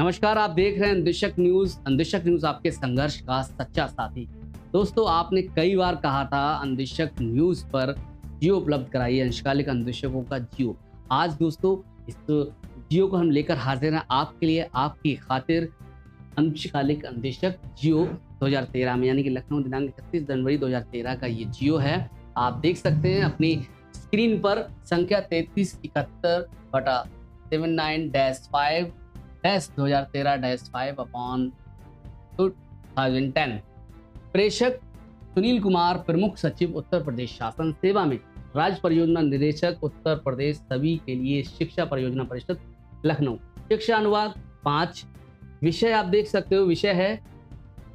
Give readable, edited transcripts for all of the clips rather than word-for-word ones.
नमस्कार, आप देख रहे हैं अंदेशक न्यूज़। अंदेशक न्यूज़ आपके संघर्ष का सच्चा साथी। दोस्तों, आपने कई बार कहा था अंदेशक न्यूज़ पर जियो उपलब्ध कराइए, अंशकालिक अंदेशकों का जियो। आज दोस्तों इस जियो को हम लेकर हाजिर हैं आपके लिए, आपकी खातिर। अंशकालिक अंदेशक जियो 2013 में, यानी कि लखनऊ दिनांक 31 जनवरी 2013 का ये जियो है। आप देख सकते हैं अपनी स्क्रीन पर संख्या 3371-79-5-2013-5/2010। प्रेषक सुनील कुमार, प्रमुख सचिव उत्तर प्रदेश शासन सेवा में, राज्य परियोजना निदेशक उत्तर प्रदेश, सभी के लिए शिक्षा परियोजना परिषद लखनऊ। शिक्षा अनुवाद 5। विषय आप देख सकते हो, विषय है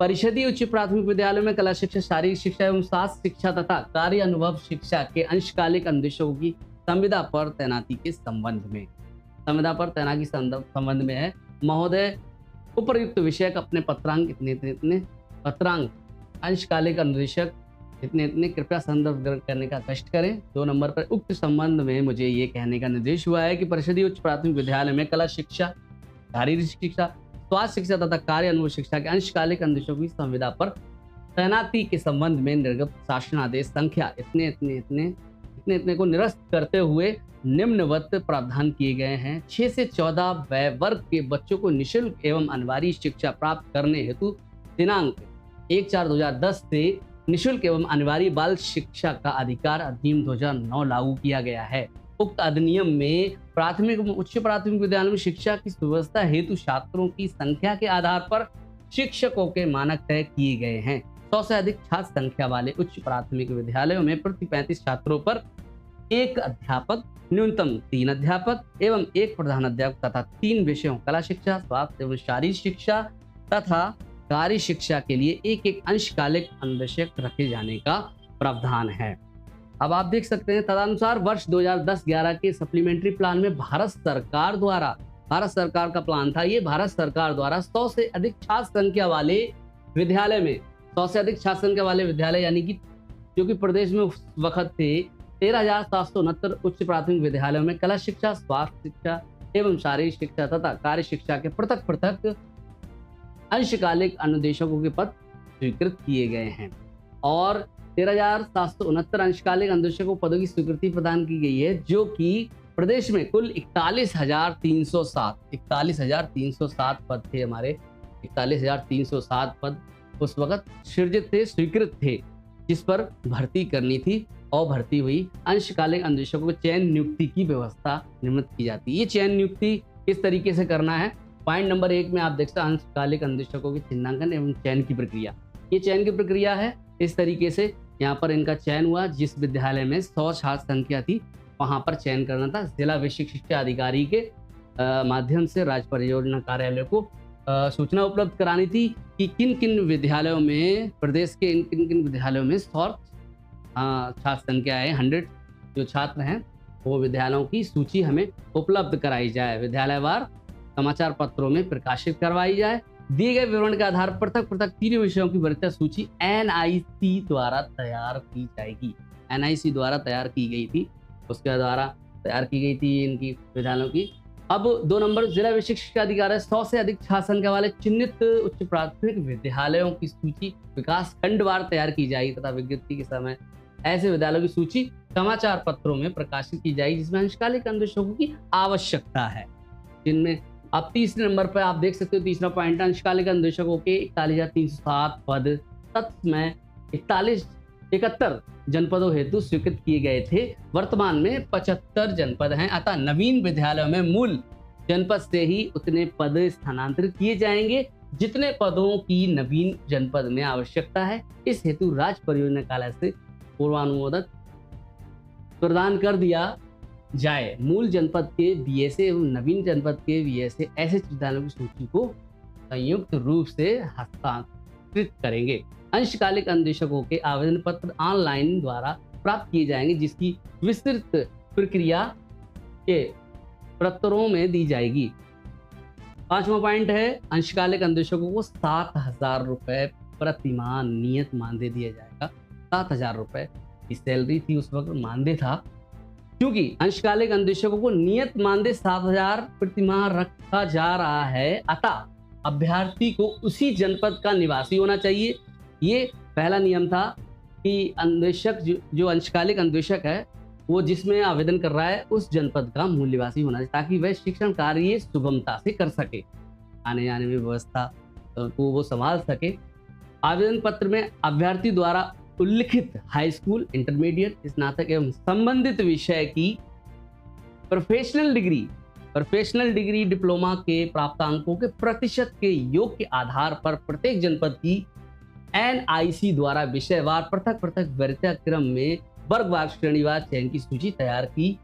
परिषदीय उच्च प्राथमिक विद्यालयों में कला शिक्षा, शारीरिक शिक्षा एवं स्वास्थ्य शिक्षा तथा कार्य अनुभव शिक्षा के अंशकालिक अंदेशकों की संविदा पर तैनाती के संबंध में। संविदा पर तैनाती संबंध में है महोदय, उपर्युक्त विषयक अपने पत्रांक इतने पत्रांक अंशकालिक अनुदेशक इतने कृपया संदर्भ ग्रहण करने का कष्ट करें। 2 नंबर पर उक्त संबंध में मुझे ये कहने का निर्देश हुआ है कि परिषदीय उच्च प्राथमिक विद्यालय में कला शिक्षा, शारीरिक शिक्षा, स्वास्थ्य शिक्षा तथा कार्य अनुभव शिक्षा के अंशकालिक अनुदेशकों की संविदा पर तैनाती के संबंध में निर्गत शासन आदेश संख्या इतने को निरस्त करते हुए निम्नवत प्रावधान किए गए हैं। 6 से 14 वय वर्ग के बच्चों को निःशुल्क एवं अनिवार्य शिक्षा प्राप्त करने हेतु दिनांक 1/4/2010 से निःशुल्क एवं अनिवार्य बाल शिक्षा का अधिकार अधिनियम 2009 लागू किया गया है। उक्त अधिनियम में प्राथमिक एवं उच्च प्राथमिक विद्यालयों में शिक्षा की सुव्यवस्था हेतु छात्रों की संख्या के आधार पर शिक्षकों के मानक तय किए गए हैं। 100 से अधिक छात्र संख्या वाले उच्च प्राथमिक विद्यालयों में प्रति 35 छात्रों पर 1 अध्यापक, न्यूनतम 3 अध्यापक एवं 1 प्रधानाध्यापक तथा 3 विषयों कला शिक्षा, स्वास्थ्य एवं शारीरिक शिक्षा तथा कार्य शिक्षा के लिए 1 अंशकालिक अंदेशक रखे जाने का प्रावधान है। अब आप देख सकते हैं तदनुसार वर्ष 2010-11 के सप्लीमेंट्री प्लान में भारत सरकार का प्लान था। ये भारत सरकार द्वारा 100 से अधिक छात्र संख्या वाले विद्यालय में 100 से अधिक छात्र संख्या वाले विद्यालय, यानी कि जो कि प्रदेश में उस वक्त थे 13,769 उच्च प्राथमिक विद्यालयों में कला शिक्षा, स्वास्थ्य शिक्षा एवं शारीरिक शिक्षा तथा कार्य शिक्षा के पृथक अंशकालिक अनुदेशकों के पद स्वीकृत किए गए हैं और 13,769 अंशकालिक अनुदेशकों पदों की स्वीकृति प्रदान की गई है, जो कि प्रदेश में कुल 41,307 पद थे। हमारे 41,307 पद उस वक्त सृजित थे, स्वीकृत थे, जिस पर भर्ती करनी थी और भर्ती हुई। अंशकालिक अनुदेशकों को चयन नियुक्ति की व्यवस्था निर्मित की जाती है। ये चयन नियुक्ति किस तरीके से करना है? पॉइंट नंबर 1 में आप देख सकते हैं अंशकालिक अनुदेशकों की चिन्हांकन एवं चयन की प्रक्रिया। ये चयन की प्रक्रिया है इस तरीके से, यहाँ पर इनका चयन हुआ। जिस विद्यालय में 100 छात्र संख्या थी वहां पर चयन करना था। जिला विशिष्ट शिक्षा अधिकारी के माध्यम से राज्य परियोजना कार्यालय को सूचना उपलब्ध करानी थी कि किन किन विद्यालयों में, प्रदेश के किन किन विद्यालयों में 100 छात्र संख्या है, 100 जो छात्र हैं, वो विद्यालयों की सूची हमें उपलब्ध कराई जाए। विद्यालयवार समाचार पत्रों में प्रकाशित करवाई जाए। दिए गए विवरण के आधार पर पृथक 3 विषयों की वरीयता सूची NIC द्वारा तैयार की जाएगी। NIC द्वारा तैयार की गई थी, उसके द्वारा तैयार की गई थी इनकी विद्यालयों की। अब 2 नंबर, जिला विशिष्ट शिक्षा अधिकारी 100 से अधिक छात्र संख्या वाले चिन्हित उच्च प्राथमिक विद्यालयों की सूची विकास खंडवार तैयार की जाएगी तथा विज्ञप्ति के समय ऐसे विद्यालयों की सूची समाचार पत्रों में प्रकाशित की जाएगी जिसमें अंशकालिक अनुदेशकों की आवश्यकता है। जिनमें अब 30 नंबर पर आप देख सकते हो, तीसरा पॉइंट, अंशकालिक अनुदेशकों के 41,307 पद तत्समय 71 जनपदों हेतु स्वीकृत किए गए थे। वर्तमान में 75 जनपद हैं, अतः नवीन विद्यालयों में मूल जनपद से ही उतने पद स्थानांतरित किए जाएंगे जितने पदों की नवीन जनपद में आवश्यकता है। इस हेतु राज्य परियोजना कार्यालय से पूर्वानुमोदन प्रदान कर दिया जाए। मूल जनपद के बीएसए एवं नवीन जनपद के बीएसए ऐसे विद्यालयों की सूची को संयुक्त रूप से हस्तांतरित करेंगे। अंशकालिक अनुदेशकों के आवेदन पत्र ऑनलाइन द्वारा प्राप्त किए जाएंगे, जिसकी विस्तृत प्रक्रिया के पत्रों में दी जाएगी। 5वां पॉइंट है, अंशकालिक अनुदेशकों को 7,000 रुपए प्रतिमाह नियत मानदेय दिया जाएगा। 7,000 रुपए की सैलरी थी उस वक्त, मानदेय था। क्योंकि अंशकालिक अन्वेषकों को नियत मानदेय 7,000 प्रतिमाह रखा जा रहा है, अतः अभ्यर्थी को उसी जनपद का निवासी होना चाहिए। ये पहला नियम था कि अन्वेषक जो अंशकालिक अन्वेषक है वो जिसमें आवेदन कर रहा है उस जनपद का मूल निवासी होना चाहिए, ताकि वह शिक्षण कार्य सुगमता से कर सके, आने जाने में व्यवस्था को वो संभाल सके। आवेदन पत्र में अभ्यर्थी द्वारा उल्लिखित हाई स्कूल, इंटरमीडिएट, स्नातक एवं संबंधित विषय की प्रोफेशनल डिग्री डिप्लोमा के प्राप्तांकों के प्रतिशत के योग के आधार पर प्रत्येक जनपद की NIC द्वारा विषयवार पृथक वरीयता क्रम में वर्गवार श्रेणीवार चयन की सूची तैयार की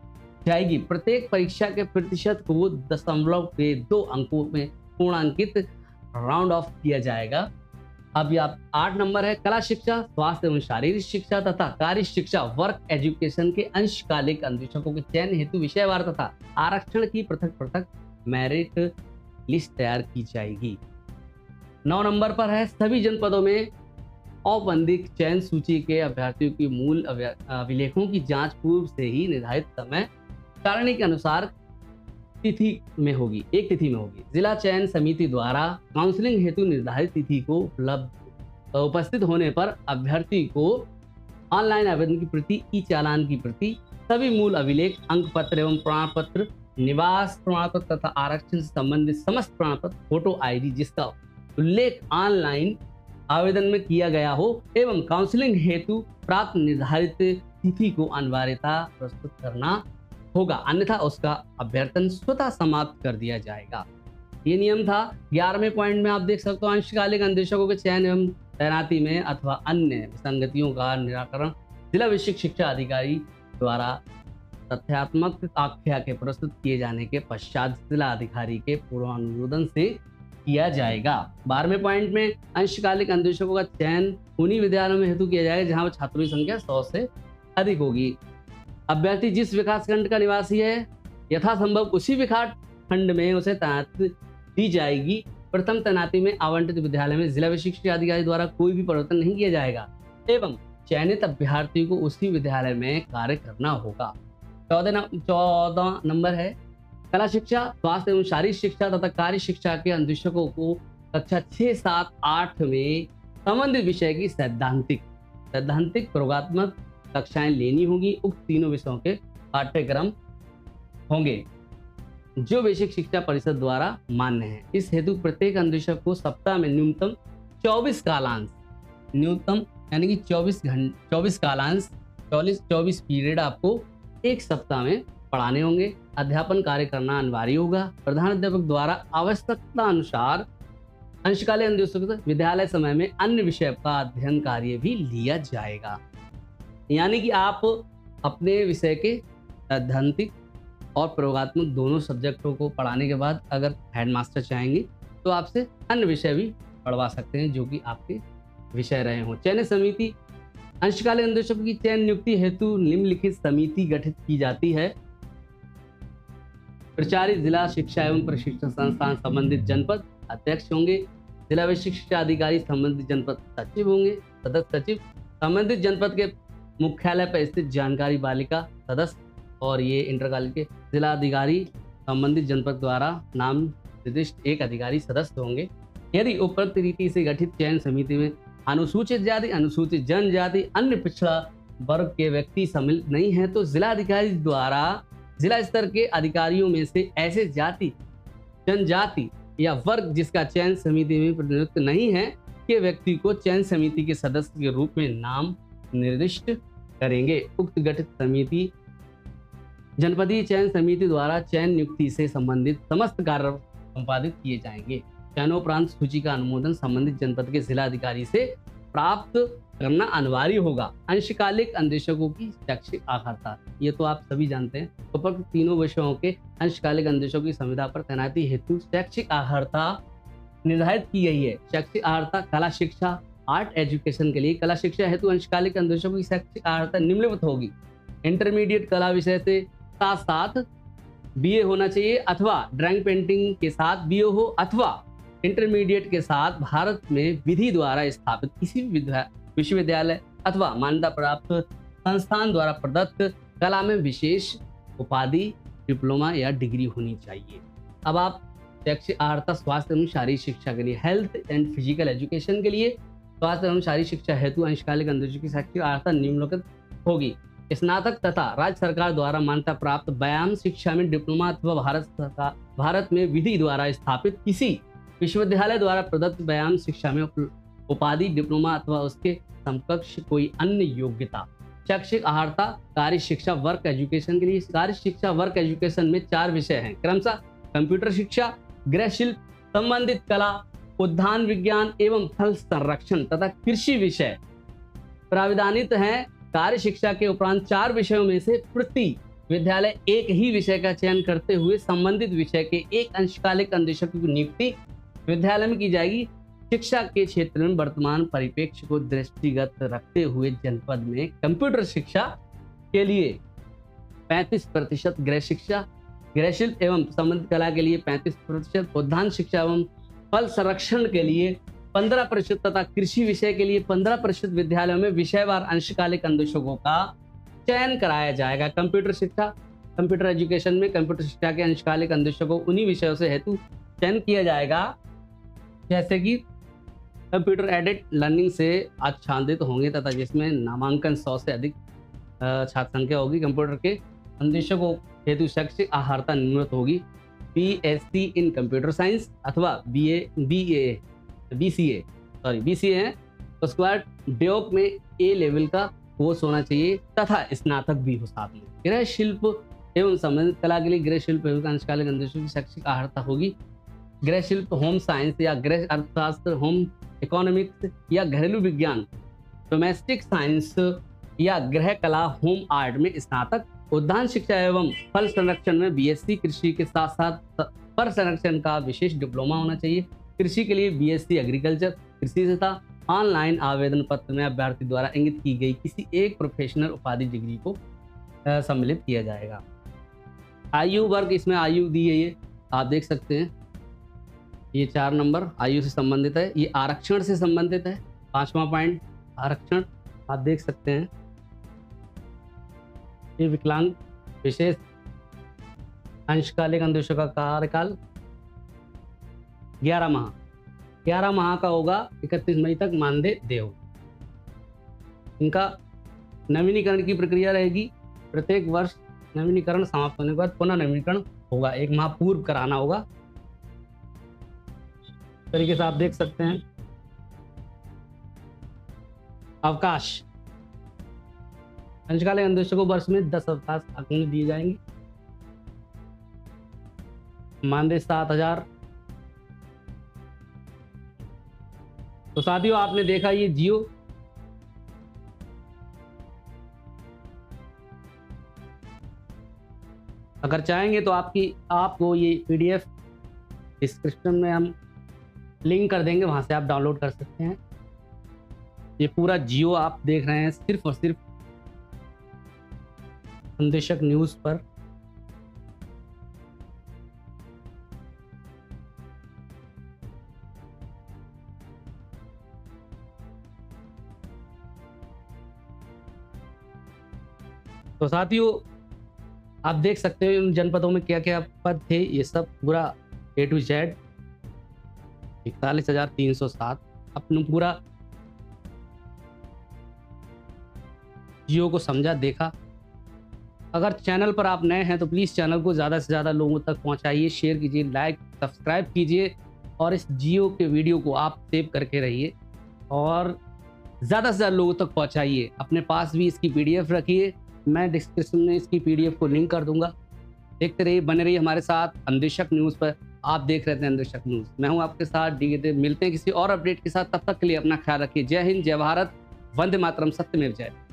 जाएगी। प्रत्येक परीक्षा के प्रतिशत को 0.2 अंकों में पूर्णांकित राउंड ऑफ किया जाएगा। अब यह 8 नंबर है, कला शिक्षा, स्वास्थ्य एवं शारीरिक शिक्षा तथा कार्य शिक्षा वर्क एजुकेशन के अंशकालिक अन्वेषकों के चयन हेतु विषयवार तथा आरक्षण की पृथक मेरिट लिस्ट तैयार की जाएगी। 9 नंबर पर है, सभी जनपदों में औपबंधिक चयन सूची के अभ्यर्थियों की मूल अभिलेखों की जांच पूर्व से ही निर्धारित समय सारणी के अनुसार तिथि में होगी। जिला चयन समिति द्वारा काउंसलिंग हेतु निर्धारित तिथि को उपस्थित होने पर अभ्यर्थी को ऑनलाइन आवेदन की प्रति, ई चालान की प्रति, सभी मूल अभिलेख, अंक पत्र एवं प्रमाण पत्र, निवास प्रमाण पत्र तथा आरक्षण से संबंधित समस्त प्रमाण पत्र, फोटो ID जिसका उल्लेख ऑनलाइन आवेदन में किया गया हो एवं काउंसलिंग हेतु प्राप्त निर्धारित तिथि को अनिवार्यता प्रस्तुत करना होगा, अन्यथा उसका अभ्यर्थन स्वतः समाप्त कर दिया जाएगा। ये नियम था। 11वें पॉइंट में आप देख सकते हो, अंशकालिक अन्वेषकों के चयन एवं तैनाती में अथवा अन्य विसंगतियों का निराकरण जिला विशिष्ट शिक्षा अधिकारी द्वारा तथ्यात्मक आख्या के प्रस्तुत किए जाने के पश्चात जिला अधिकारी के पूर्वानुमोदन से किया जाएगा। 12वें पॉइंट में अंशकालिक अन्वेषकों का चयन उन्हीं विद्यालयों में हेतु किया जाएगा जहां छात्रों की संख्या 100 से अधिक होगी। अभ्यर्थी जिस विकासखंड का निवासी है यथासंभव उसी विकासखंड में उसे तैनाती दी जाएगी। प्रथम तैनाती में आवंटित विद्यालय में जिला विशिष्ट शिक्षा अधिकारी द्वारा कोई भी परिवर्तन नहीं किया जाएगा एवं चयनित अभ्यर्थी को उसी विद्यालय में कार्य करना होगा। 14 नंबर है, कला शिक्षा, स्वास्थ्य एवं शारीरिक शिक्षा तथा कार्य शिक्षा के अन्वेषकों को कक्षा 6, 7, 8 में संबंधित विषय की सैद्धांतिक प्रयोगात्मक कक्षाएं लेनी होगी। उक्त तीनों विषयों के पाठ्यक्रम होंगे जो बेसिक शिक्षा परिषद द्वारा मान्य है। इस हेतु प्रत्येक अन्वेषक को सप्ताह में न्यूनतम 24 कालांश, यानी कि 24 कालांश, 24 पीरियड आपको एक सप्ताह में पढ़ाने होंगे। अध्यापन कार्य करना अनिवार्य होगा। प्रधान अध्यापक द्वारा आवश्यकता अनुसार अंशकालिक अन्वेषक विद्यालय समय में अन्य विषय का अध्ययन कार्य भी लिया जाएगा। यानी कि आप अपने विषय के सैद्धांतिक और प्रयोगात्मक दोनों सब्जेक्टों को पढ़ाने के बाद अगर हेडमास्टर चाहेंगे तो आपसे अन्य विषय भी पढ़वा सकते हैं जो कि आपके विषय रहे हों। चयन समिति, अंशकालिक अन्वेषकों की चयन नियुक्ति हेतु निम्नलिखित समिति गठित की जाती है। प्रचारित जिला शिक्षा एवं प्रशिक्षण संस्थान संबंधित जनपद अध्यक्ष होंगे। जिला विशिष्ट शिक्षा अधिकारी संबंधित जनपद सचिव होंगे, सदस्य सचिव। संबंधित जनपद के मुख्यालय पर स्थित जानकारी बालिका सदस्य और ये इंटर कॉलेज के जिला अधिकारी संबंधित जनपद द्वारा नाम निर्दिष्ट एक अधिकारी सदस्य होंगे। यदि उपरोक्त रीति से गठित चयन समिति में अनुसूचित जाति, अनुसूचित जनजाति, अन्य पिछड़ा वर्ग के व्यक्ति सम्मिलित नहीं है तो जिला अधिकारी द्वारा जिला स्तर के अधिकारियों में से ऐसे जाति, जनजाति या वर्ग जिसका चयन समिति में प्रतिनिधित्व नहीं है के व्यक्ति को चयन समिति के सदस्य के रूप में नाम निर्दिष्ट करेंगे। उक्त गठित समिति जनपदीय चयन समिति द्वारा चयन नियुक्ति से संबंधित समस्त कार्य संपादित किए जाएंगे। चयनोपरांत सूची का अनुमोदन संबंधित जनपद के जिला अधिकारी से प्राप्त करना अनिवार्य होगा। अंशकालिक अन्वेषकों की शैक्षिक अर्हता, ये तो आप सभी जानते हैं। उपरोक्त तीनों विषयों के अंशकालिक अन्वेषकों की संविदा पर तैनाती हेतु शैक्षिक अर्हता निर्धारित की गई है। शैक्षिक अर्हता कला शिक्षा, आर्ट एजुकेशन के लिए कला शिक्षा हेतु अंशकालिक अन्वेषकों की शैक्षिक अर्हता निम्नलिखित होगी। इंटरमीडिएट कला विषय से साथ साथ BA होना चाहिए अथवा ड्राइंग पेंटिंग के साथ BA हो, अथवा इंटरमीडिएट के साथ भारत में विधि द्वारा स्थापित किसी भी विश्वविद्यालय अथवा मान्यता प्राप्त संस्थान द्वारा प्रदत्त कला में विशेष उपाधि, डिप्लोमा या डिग्री होनी चाहिए। अब आप शैक्षिक अर्हता स्वास्थ्य एवं शारीरिक शिक्षा के लिए, हेल्थ एंड फिजिकल एजुकेशन के लिए स्वास्थ्य एवं शारीरिक शिक्षा हेतु अंशकालिक अनुसूची की शैक्षिक अर्हता निम्नलिखित होगी। स्नातक तथा राज्य सरकार द्वारा मान्यता प्राप्त व्यायाम शिक्षा में डिप्लोमा अथवा भारत में विधि द्वारा स्थापित किसी विश्वविद्यालय द्वारा प्रदत्त व्यायाम शिक्षा में उपाधि, डिप्लोमा अथवा उसके समकक्ष कोई अन्य योग्यता। शैक्षिक अर्हता कार्य शिक्षा वर्क एजुकेशन के लिए, कार्य शिक्षा वर्क एजुकेशन में 4 विषय हैं, क्रमशः कंप्यूटर शिक्षा, गृह शिल्प, संबंधित कला, उद्यान विज्ञान एवं फल संरक्षण तथा कृषि विषय प्राविधानित हैं। कार्य शिक्षा के उपरांत 4 विषयों में से प्रति विद्यालय एक ही विषय का चयन करते हुए संबंधित विषय के एक अंशकालिक अनुदेशक की नियुक्ति विद्यालय में की जाएगी। शिक्षा के क्षेत्र में वर्तमान परिप्रेक्ष्य को दृष्टिगत रखते हुए जनपद में कंप्यूटर शिक्षा के लिए 35%, गृह शिल्प एवं संबंधित कला के लिए 35%, उद्यान शिक्षा एवं फल संरक्षण के लिए 15% तथा कृषि विषय के लिए 15% विद्यालयों में विषयवार अंशकालिक अनुदेशकों का चयन कराया जाएगा। कंप्यूटर एजुकेशन में कंप्यूटर शिक्षा के अंशकालिक अनुदेशकों उन्हीं विषयों से हेतु चयन किया जाएगा जैसे कि कंप्यूटर एडेड लर्निंग से आच्छादित होंगे तथा जिसमें नामांकन 100 से अधिक छात्र संख्या होगी। कंप्यूटर के अनुदेशकों हेतु शैक्षिक अर्हता निम्नलिखित होगी। BSc इन कंप्यूटर साइंस अथवा BCA है। उसके बाद DOC में A लेवल का कोर्स होना चाहिए तथा स्नातक भी हो साथ में। गृह शिल्प एवं संबंधित कला के लिए गृह शिल्प एवं अंशकालिक अनुदेशकों की शैक्षिक अर्हता होगी। गृह शिल्प होम साइंस या गृह अर्थशास्त्र, होम इकोनॉमिक्स या घरेलू विज्ञान, डोमेस्टिक साइंस या गृह कला, होम आर्ट में स्नातक। उद्यान शिक्षा एवं फल संरक्षण में BSc, कृषि के साथ साथ फल संरक्षण का विशेष डिप्लोमा होना चाहिए। कृषि के लिए BSc एग्रीकल्चर कृषि तथा ऑनलाइन आवेदन पत्र में अभ्यर्थी द्वारा इंगित की गई किसी एक प्रोफेशनल उपाधि डिग्री को सम्मिलित किया जाएगा। आयु वर्ग, इसमें आयु दी है, ये आप देख सकते हैं, ये 4 नंबर आयु से संबंधित है। ये आरक्षण से संबंधित है। 5वां पॉइंट आरक्षण आप देख सकते हैं। ये विकलांग विशेष अंशकालिक अनुदेशक का कार्यकाल 11 माह, 11 माह का होगा। 31 मई तक मानदेय देव। इनका नवीनीकरण की प्रक्रिया रहेगी। प्रत्येक वर्ष नवीनीकरण समाप्त होने के बाद पुनः नवीनीकरण होगा, 1 माह पूर्व कराना होगा। तरीके से आप देख सकते हैं। अवकाश, अंशकालिक अनुदेशकों वर्ष में 10 अवकाश दिए जाएंगे। मानदेय 7,000। तो साथियों, आपने देखा ये जियो अगर चाहेंगे तो आपको ये PDF डिस्क्रिप्शन में हम लिंक कर देंगे, वहां से आप डाउनलोड कर सकते हैं। ये पूरा जियो आप देख रहे हैं सिर्फ और सिर्फ संदेशक न्यूज़ पर। तो साथियों, आप देख सकते हो इन जनपदों में क्या क्या पद थे। ये सब पूरा A to Z 41,307 अपने पूरा जियो को समझा, देखा। अगर चैनल पर आप नए हैं तो प्लीज़ चैनल को ज़्यादा से ज़्यादा लोगों तक पहुंचाइए, शेयर कीजिए, लाइक सब्सक्राइब कीजिए और इस जियो के वीडियो को आप सेव करके रहिए और ज़्यादा से ज़्यादा लोगों तक पहुंचाइए। अपने पास भी इसकी PDF रखिए, मैं डिस्क्रिप्शन में इसकी PDF को लिंक कर दूंगा। देखते रहिए, बने रहिए हमारे साथ अन्वेषक न्यूज़ पर। आप देख रहे थे अन्वेषक न्यूज़, मैं हूं आपके साथ DK। मिलते हैं किसी और अपडेट के साथ, तब तक के लिए अपना ख्याल रखिए। जय हिंद, जय भारत, वंदे मातरम, सत्यमेव जयते।